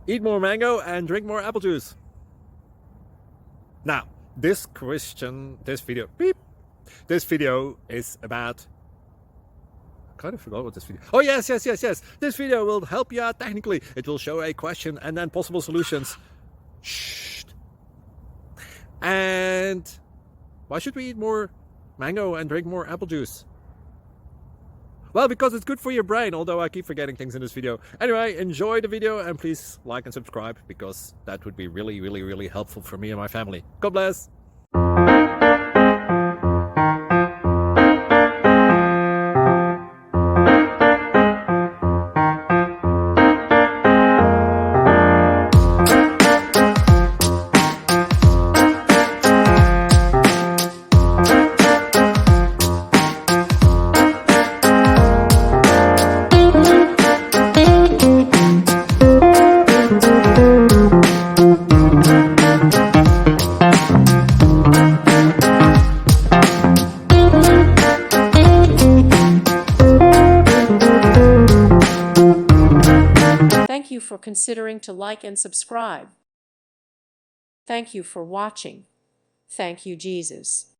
Eat more mango and drink more apple juice. Now, this video is about... I kind of forgot what this video... Oh, yes. This video will help you out technically. It will show a question and then possible solutions. Shh. And why should we eat more mango and drink more apple juice? Well, because it's good for your brain, although I keep forgetting things in this video. Anyway, enjoy the video and please like and subscribe, because that would be really helpful for me and my family. God bless! Thank you for considering to like and subscribe. Thank you for watching. Thank you, Jesus.